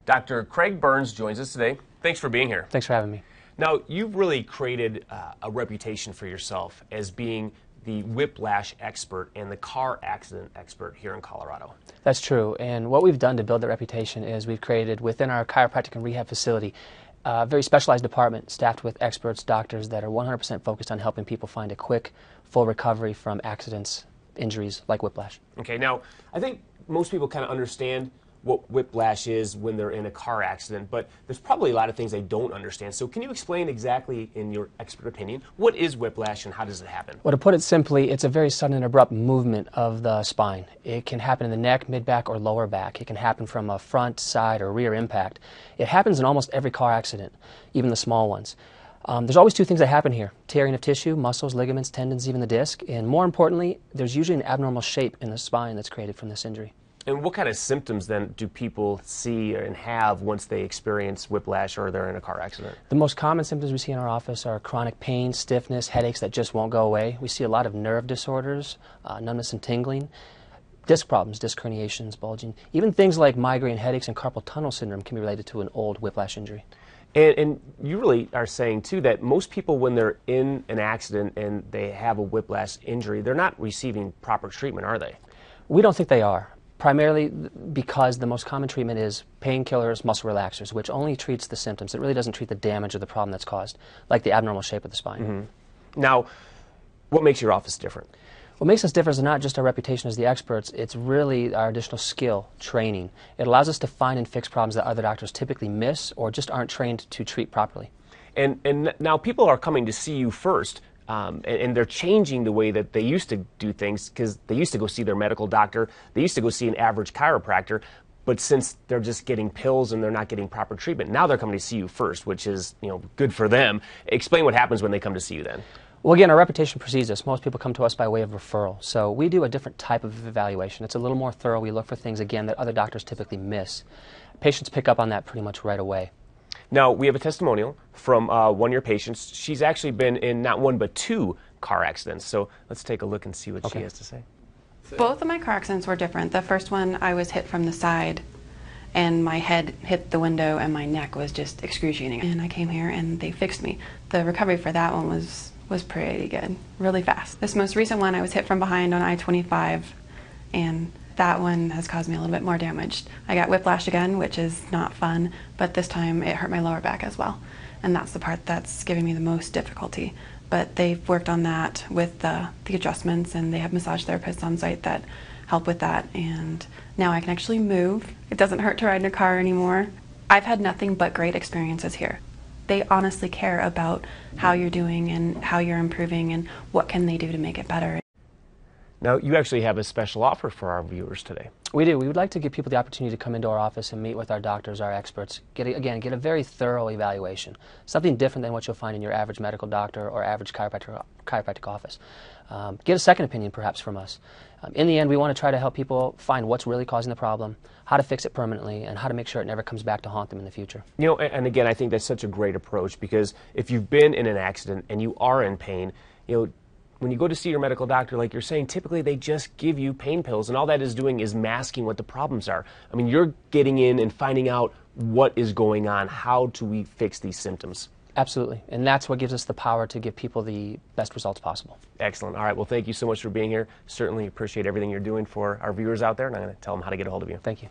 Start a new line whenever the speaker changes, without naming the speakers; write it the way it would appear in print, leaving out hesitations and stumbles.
Dr. Craig Burns joins us today. Thanks for being here.
Thanks for having me.
Now, you've really created a reputation for yourself as being the whiplash expert and the car accident expert here in Colorado.
That's true, and what we've done to build that reputation is we've created within our chiropractic and rehab facility a very specialized department staffed with experts, doctors that are 100% focused on helping people find a quick, full recovery from accidents, injuries like whiplash.
Okay, now, I think most people kind of understand what whiplash is when they're in a car accident, but there's probably a lot of things they don't understand. So can you explain exactly, in your expert opinion, what is whiplash and how does it happen?
Well, to put it simply, it's a very sudden and abrupt movement of the spine. It can happen in the neck, mid-back, or lower back. It can happen from a front, side, or rear impact. It happens in almost every car accident, even the small ones. There's always two things that happen here: tearing of tissue, muscles, ligaments, tendons, even the disc, and more importantly, there's usually an abnormal shape in the spine that's created from this injury.
And what kind of symptoms then do people see and have once they experience whiplash or they're in a car accident?
The most common symptoms we see in our office are chronic pain, stiffness, headaches that just won't go away. We see a lot of nerve disorders, numbness and tingling, disc problems, disc herniations, bulging. Even things like migraine headaches and carpal tunnel syndrome can be related to an old whiplash injury.
And you really are saying, too, that most people, when they're in an accident and they have a whiplash injury, they're not receiving proper treatment, are they?
We don't think they are. Primarily because the most common treatment is painkillers, muscle relaxers, which only treats the symptoms. It really doesn't treat the damage or the problem that's caused, like the abnormal shape of the spine.
Mm-hmm. Now, what makes your office different?
What makes us different is not just our reputation as the experts, it's really our additional skill, training. It allows us to find and fix problems that other doctors typically miss or just aren't trained to treat properly.
And now people are coming to see you first. And they're changing the way that they used to do things, because they used to go see their medical doctor, they used to go see an average chiropractor, but since they're just getting pills and they're not getting proper treatment, now they're coming to see you first, which is, good for them. Explain what happens when they come to see you then.
Well, again, our reputation precedes us. Most people come to us by way of referral, so we do a different type of evaluation. It's a little more thorough. We look for things, again, that other doctors typically miss. Patients pick up on that pretty much right away.
Now, we have a testimonial from one of your patients. She's actually been in not one but two car accidents. So let's take a look and see what she has to say.
Both of my car accidents were different. The first one, I was hit from the side, and my head hit the window, and my neck was just excruciating. And I came here, and they fixed me. The recovery for that one was pretty good, really fast. This most recent one, I was hit from behind on I-25, and that one has caused me a little bit more damage. I got whiplash again, which is not fun, but this time it hurt my lower back as well. And that's the part that's giving me the most difficulty. But they've worked on that with the adjustments, and they have massage therapists on site that help with that. And now I can actually move. It doesn't hurt to ride in a car anymore. I've had nothing but great experiences here. They honestly care about how you're doing and how you're improving and what can they do to make it better.
Now, you actually have a special offer for our viewers today.
We do. We would like to give people the opportunity to come into our office and meet with our doctors, our experts, get a very thorough evaluation, something different than what you'll find in your average medical doctor or average chiropractic office. Get a second opinion, perhaps, from us. In the end, we want to try to help people find what's really causing the problem, how to fix it permanently, and how to make sure it never comes back to haunt them in the future.
And again, I think that's such a great approach, because if you've been in an accident and you are in pain, when you go to see your medical doctor, like you're saying, typically they just give you pain pills, and all that is doing is masking what the problems are. I mean, you're getting in and finding out what is going on. How do we fix these symptoms?
Absolutely, and that's what gives us the power to give people the best results possible.
Excellent. All right, well, thank you so much for being here. Certainly appreciate everything you're doing for our viewers out there, and I'm going to tell them how to get a hold of you.
Thank you.